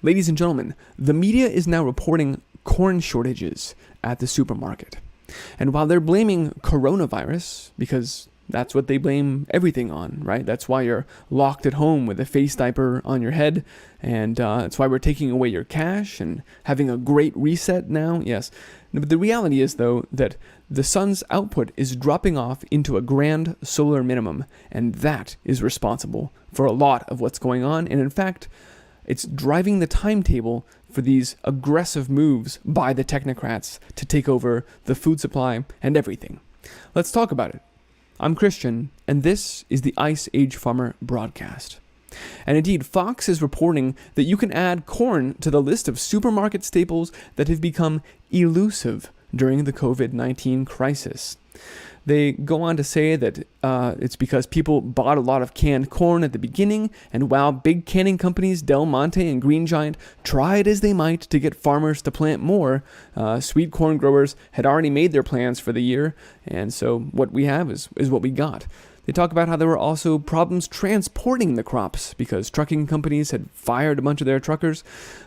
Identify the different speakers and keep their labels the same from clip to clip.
Speaker 1: Ladies and gentlemen, the media is now reporting corn shortages at the supermarket. And while they're blaming coronavirus, because that's what they blame everything on, right? That's why you're locked at home with a face diaper on your head, and that's why we're taking away your cash and having a great reset now, yes. But the reality is, though, that the sun's output is dropping off into a grand solar minimum, and that is responsible for a lot of what's going on, and in fact, it's driving the timetable for these aggressive moves by the technocrats to take over the food supply and everything. Let's talk about it. I'm Christian, and this is the Ice Age Farmer broadcast. And indeed, Fox is reporting that you can add corn to the list of supermarket staples that have become elusive during the COVID-19 crisis. They go on to say that it's because people bought a lot of canned corn at the beginning, and while big canning companies Del Monte and Green Giant tried as they might to get farmers to plant more, sweet corn growers had already made their plans for the year, and so what we have is what we got. They talk about how there were also problems transporting the crops because trucking companies had fired a bunch of their truckers.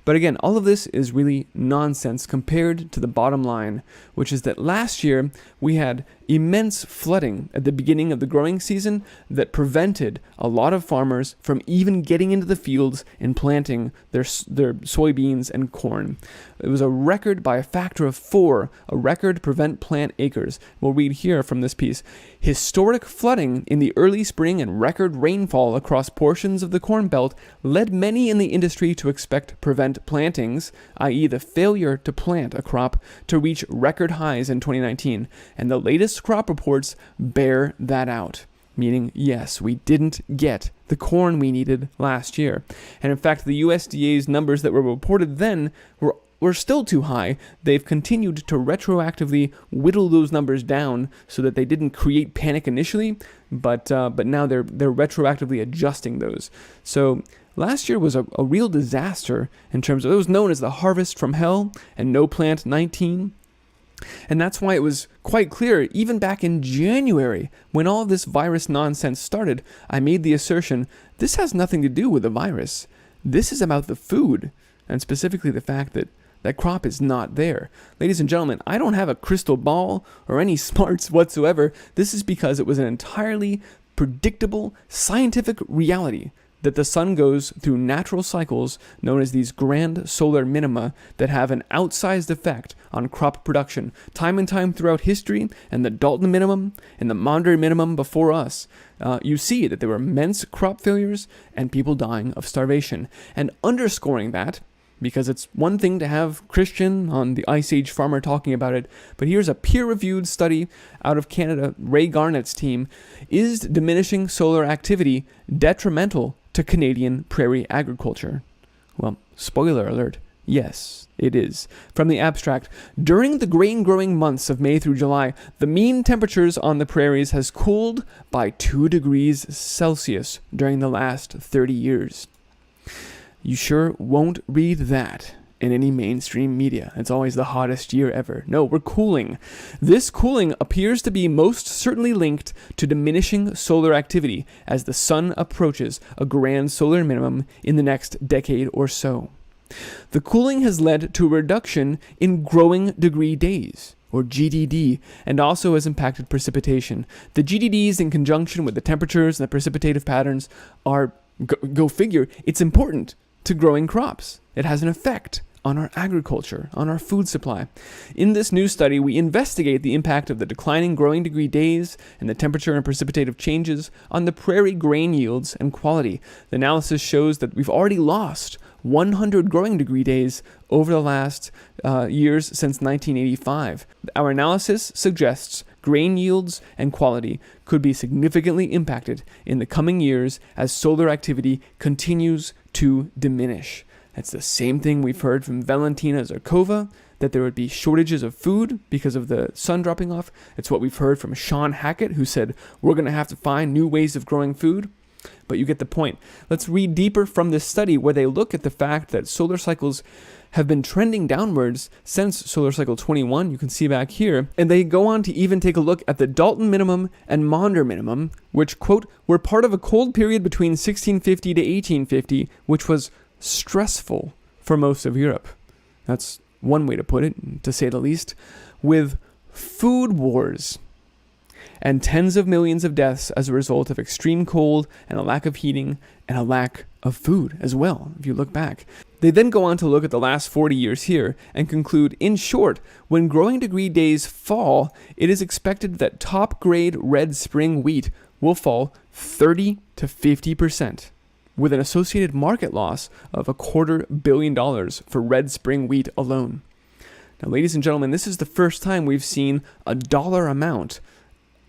Speaker 1: But again, all of this is really nonsense compared to the bottom line, which is that last year we had immense flooding at the beginning of the growing season that prevented a lot of farmers from even getting into the fields and planting their soybeans and corn. It was a record by a factor of 4, a record prevent plant acres. We'll read here from this piece. Historic flooding in the early spring and record rainfall across portions of the Corn Belt led many in the industry to expect prevent plantings, i.e. the failure to plant a crop, to reach record highs in 2019, and the latest crop reports bear that out. Meaning, yes, we didn't get the corn we needed last year. And in fact, the USDA's numbers that were reported then were still too high. They've continued to retroactively whittle those numbers down so that they didn't create panic initially, but now they're retroactively adjusting those. So last year was a real disaster in terms of, it was known as the harvest from hell and no plant 19. And that's why it was quite clear, even back in January, when all this virus nonsense started, I made the assertion, this has nothing to do with the virus. This is about the food, and specifically the fact that that crop is not there. Ladies and gentlemen, I don't have a crystal ball or any smarts whatsoever. This is because it was an entirely predictable scientific reality that the sun goes through natural cycles known as these grand solar minima that have an outsized effect on crop production. Time and time throughout history, and the Dalton minimum and the Maunder minimum before us, you see that there were immense crop failures and people dying of starvation. And underscoring that, because it's one thing to have Christian on the Ice Age Farmer talking about it, but here's a peer-reviewed study out of Canada, Ray Garnett's team. Is diminishing solar activity detrimental to Canadian prairie agriculture? Well, spoiler alert, yes, it is. From the abstract, during the grain-growing months of May through July, the mean temperatures on the prairies has cooled by 2 degrees Celsius during the last 30 years. You sure won't read that in any mainstream media. It's always the hottest year ever. No, we're cooling. This cooling appears to be most certainly linked to diminishing solar activity as the sun approaches a grand solar minimum in the next decade or so. The cooling has led to a reduction in growing degree days, or GDD, and also has impacted precipitation. The GDDs, in conjunction with the temperatures and the precipitative patterns, are, go figure, it's important to growing crops. It has an effect on our agriculture, on our food supply. In this new study, we investigate the impact of the declining growing degree days and the temperature and precipitative changes on the prairie grain yields and quality. The analysis shows that we've already lost 100 growing degree days over the last years since 1985. Our analysis suggests grain yields and quality could be significantly impacted in the coming years as solar activity continues to diminish. That's the same thing we've heard from Valentina Zarkova, that there would be shortages of food because of the sun dropping off. It's what we've heard from Sean Hackett, who said we're going to have to find new ways of growing food. But you get the point. Let's read deeper from this study where they look at the fact that solar cycles have been trending downwards since solar cycle 21, you can see back here, and they go on to even take a look at the Dalton minimum and Maunder minimum, which, quote, were part of a cold period between 1650 to 1850, which was stressful for most of Europe. That's one way to put it, to say the least, with food wars and tens of millions of deaths as a result of extreme cold and a lack of heating and a lack of food as well, if you look back. They then go on to look at the last 40 years here and conclude, in short, when growing degree days fall, it is expected that top-grade red spring wheat will fall 30 to 50%, with an associated market loss of $250 million for red spring wheat alone. Now, ladies and gentlemen, this is the first time we've seen a dollar amount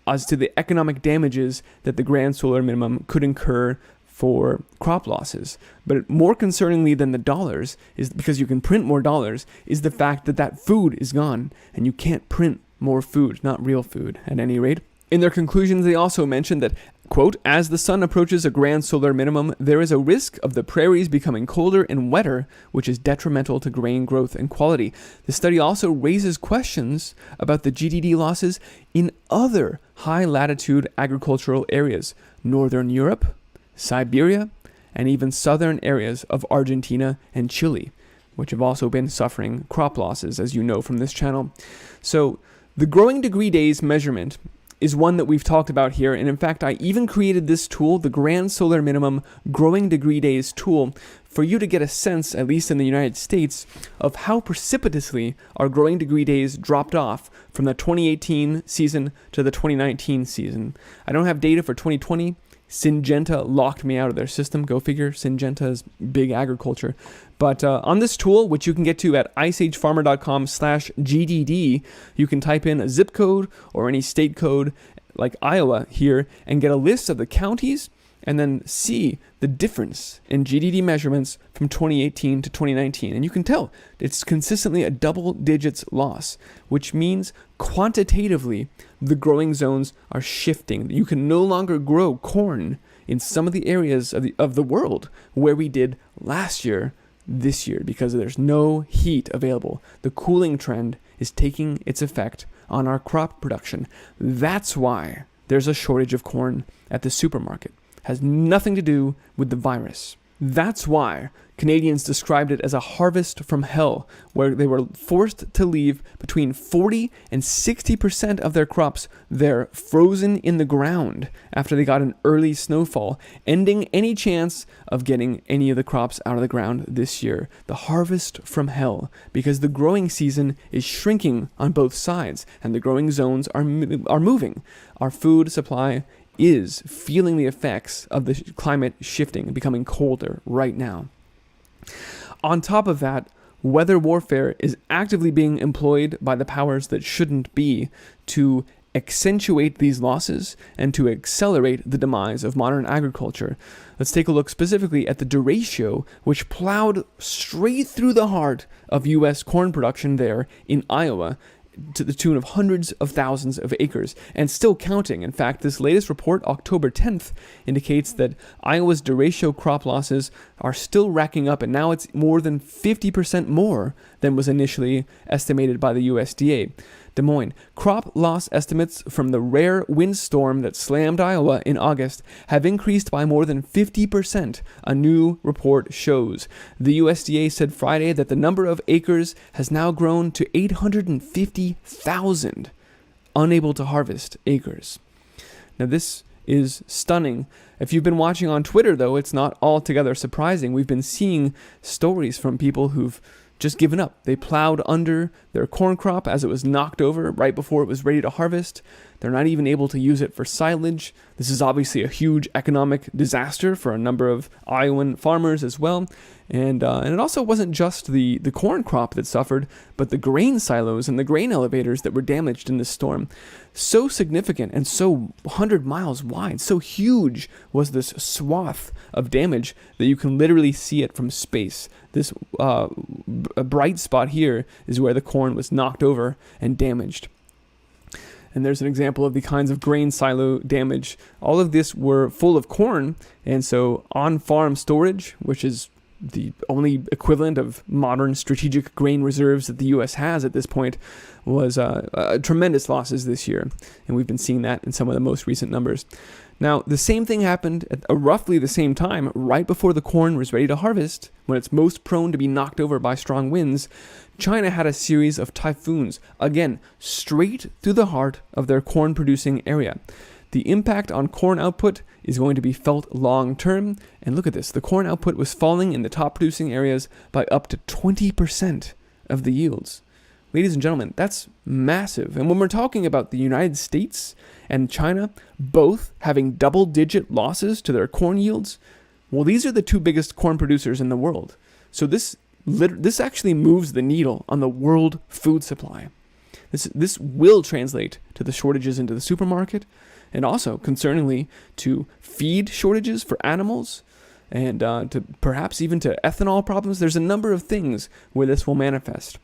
Speaker 1: as to the economic damages that the grand solar minimum could incur for crop losses. But more concerningly than the dollars, is because you can print more dollars, is the fact that that food is gone and you can't print more food, not real food at any rate. In their conclusions, they also mentioned that, quote, as the sun approaches a grand solar minimum, there is a risk of the prairies becoming colder and wetter, which is detrimental to grain growth and quality. The study also raises questions about the GDP losses in other high-latitude agricultural areas, Northern Europe, Siberia, and even southern areas of Argentina and Chile, which have also been suffering crop losses, as you know from this channel. So the growing degree days measurement is one that we've talked about here, and in fact, I even created this tool, the Grand Solar Minimum Growing Degree Days tool, for you to get a sense, at least in the United States, of how precipitously our growing degree days dropped off from the 2018 season to the 2019 season. I don't have data for 2020. Syngenta locked me out of their system. Go figure, Syngenta is big agriculture. But on this tool, which you can get to at iceagefarmer.com/GDD, you can type in a zip code or any state code like Iowa here and get a list of the counties and then see the difference in GDD measurements from 2018 to 2019. And you can tell it's consistently a double digits loss, which means quantitatively the growing zones are shifting. You can no longer grow corn in some of the areas of the world where we did last year, this year, because there's no heat available. The cooling trend is taking its effect on our crop production. That's why there's a shortage of corn at the supermarket. Has nothing to do with the virus. That's why Canadians described it as a harvest from hell, where they were forced to leave between 40 and 60% of their crops there frozen in the ground after they got an early snowfall, ending any chance of getting any of the crops out of the ground this year. The harvest from hell, because the growing season is shrinking on both sides and the growing zones are moving. Our food supply is feeling the effects of the climate shifting and becoming colder right now. On top of that, weather warfare is actively being employed by the powers that shouldn't be to accentuate these losses and to accelerate the demise of modern agriculture. Let's take a look specifically at the derecho, which plowed straight through the heart of U.S. corn production there in Iowa, to the tune of hundreds of thousands of acres, and still counting. In fact, this latest report, October 10th, indicates that Iowa's derecho crop losses are still racking up, and now it's more than 50% more than was initially estimated by the USDA. Des Moines. Crop loss estimates from the rare windstorm that slammed Iowa in August have increased by more than 50%, a new report shows. The USDA said Friday that the number of acres has now grown to 850,000 unable to harvest acres. Now this is stunning. If you've been watching on Twitter, though, it's not altogether surprising. We've been seeing stories from people who've just given up. They plowed under their corn crop as it was knocked over right before it was ready to harvest. They're not even able to use it for silage. This is obviously a huge economic disaster for a number of Iowan farmers as well. And it also wasn't just the corn crop that suffered, but the grain silos and the grain elevators that were damaged in this storm. So significant and so 100 miles wide, so huge was this swath of damage that you can literally see it from space. This a bright spot here is where the corn was knocked over and damaged. And there's an example of the kinds of grain silo damage. All of this were full of corn, and so on-farm storage, which is the only equivalent of modern strategic grain reserves that the U.S. has at this point, was tremendous losses this year. And we've been seeing that in some of the most recent numbers. Now, the same thing happened at roughly the same time, right before the corn was ready to harvest, when it's most prone to be knocked over by strong winds. China had a series of typhoons, again, straight through the heart of their corn-producing area. The impact on corn output is going to be felt long term. And look at this. The corn output was falling in the top producing areas by up to 20% of the yields. Ladies and gentlemen, that's massive. And when we're talking about the United States and China both having double-digit losses to their corn yields, well, these are the two biggest corn producers in the world. So this actually moves the needle on the world food supply. This will translate to the shortages into the supermarket, and also, concerningly, to feed shortages for animals, and to perhaps even to ethanol problems. There's a number of things where this will manifest.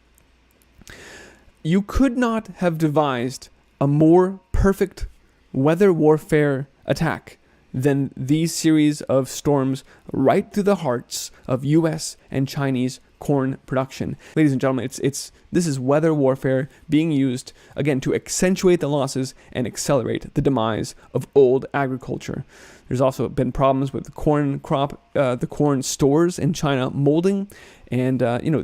Speaker 1: You could not have devised a more perfect weather warfare attack than these series of storms right through the hearts of U.S. and Chinese corn production. Ladies and gentlemen, this is weather warfare being used, again, to accentuate the losses and accelerate the demise of old agriculture. There's also been problems with the corn crop, the corn stores in China molding, and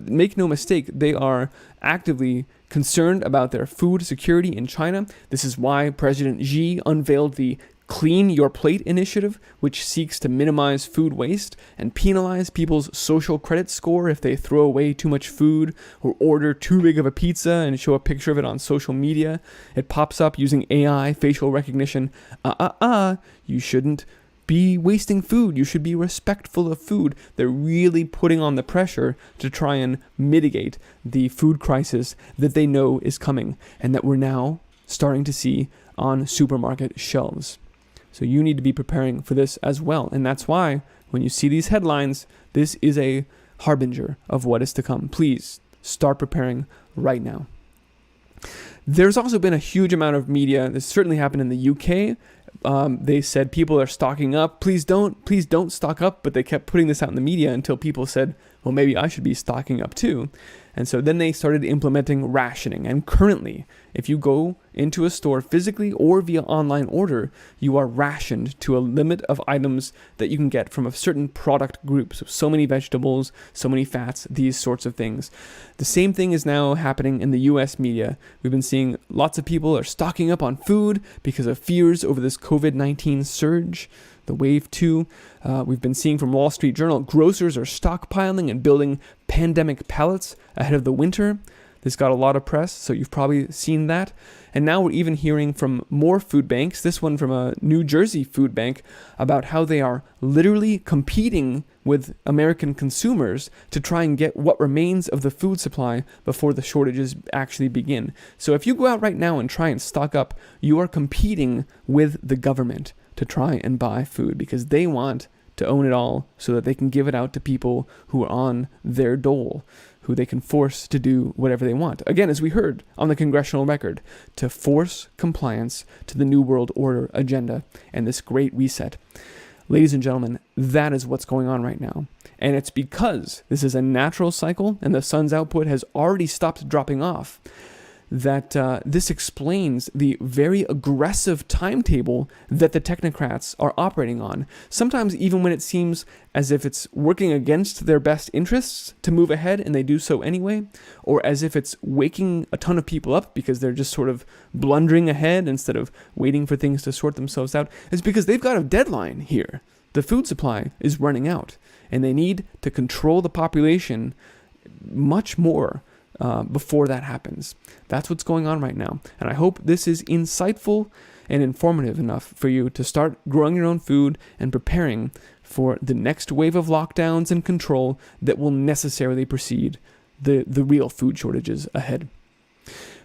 Speaker 1: make no mistake, they are actively concerned about their food security in China. This is why President Xi unveiled the Clean Your Plate initiative, which seeks to minimize food waste and penalize people's social credit score if they throw away too much food or order too big of a pizza and show a picture of it on social media. It pops up using AI facial recognition. You shouldn't be wasting food. You should be respectful of food. They're really putting on the pressure to try and mitigate the food crisis that they know is coming and that we're now starting to see on supermarket shelves. So you need to be preparing for this as well. And that's why when you see these headlines, this is a harbinger of what is to come. Please start preparing right now. There's also been a huge amount of media. This certainly happened in the UK. They said people are stocking up. Please don't stock up. But they kept putting this out in the media until people said, well, maybe I should be stocking up too. And so then they started implementing rationing. And currently, if you go into a store physically or via online order, you are rationed to a limit of items that you can get from a certain product group. So many vegetables, so many fats, these sorts of things. The same thing is now happening in the US media. We've been seeing lots of people are stocking up on food because of fears over this COVID-19 surge, the wave 2. We've been seeing from Wall Street Journal, grocers are stockpiling and building pandemic pallets ahead of the winter. This got a lot of press, so you've probably seen that. And now we're even hearing from more food banks, this one from a New Jersey food bank, about how they are literally competing with American consumers to try and get what remains of the food supply before the shortages actually begin. So if you go out right now and try and stock up, you are competing with the government to try and buy food because they want to own it all so that they can give it out to people who are on their dole, who they can force to do whatever they want. Again, as we heard on the congressional record, to force compliance to the New World Order agenda and this great reset. Ladies and gentlemen, that is what's going on right now. And it's because this is a natural cycle and the sun's output has already stopped dropping off that this explains the very aggressive timetable that the technocrats are operating on. Sometimes even when it seems as if it's working against their best interests to move ahead, and they do so anyway, or as if it's waking a ton of people up because they're just sort of blundering ahead instead of waiting for things to sort themselves out, it's because they've got a deadline here. The food supply is running out, and they need to control the population much more before that happens. That's what's going on right now. And I hope this is insightful and informative enough for you to start growing your own food and preparing for the next wave of lockdowns and control that will necessarily precede the real food shortages ahead.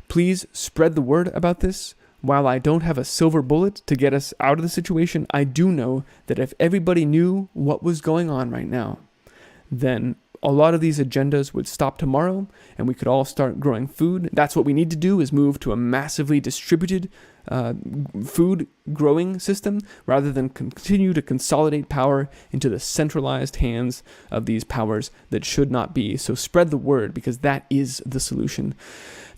Speaker 1: Please spread the word about this. While I don't have a silver bullet to get us out of the situation, I do know that if everybody knew what was going on right now, then a lot of these agendas would stop tomorrow and we could all start growing food. That's what we need to do, is move to a massively distributed food growing system rather than continue to consolidate power into the centralized hands of these powers that should not be. So spread the word, because that is the solution.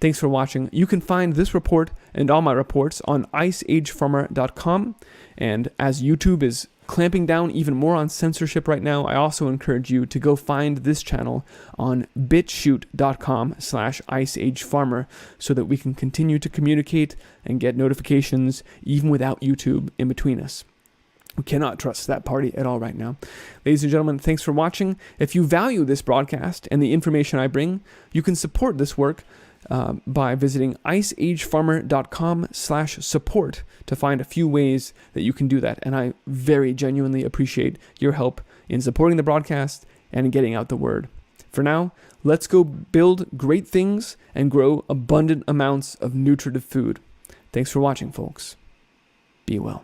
Speaker 1: Thanks for watching. You can find this report and all my reports on iceagefarmer.com. And as YouTube is clamping down even more on censorship right now, I also encourage you to go find this channel on bitshoot.com/iceagefarmer so that we can continue to communicate and get notifications even without YouTube in between us. We cannot trust that party at all right now. Ladies and gentlemen, thanks for watching. If you value this broadcast and the information I bring, you can support this work by visiting iceagefarmer.com/support to find a few ways that you can do that. And I very genuinely appreciate your help in supporting the broadcast and getting out the word. For now, let's go build great things and grow abundant amounts of nutritive food. Thanks for watching, folks. Be well.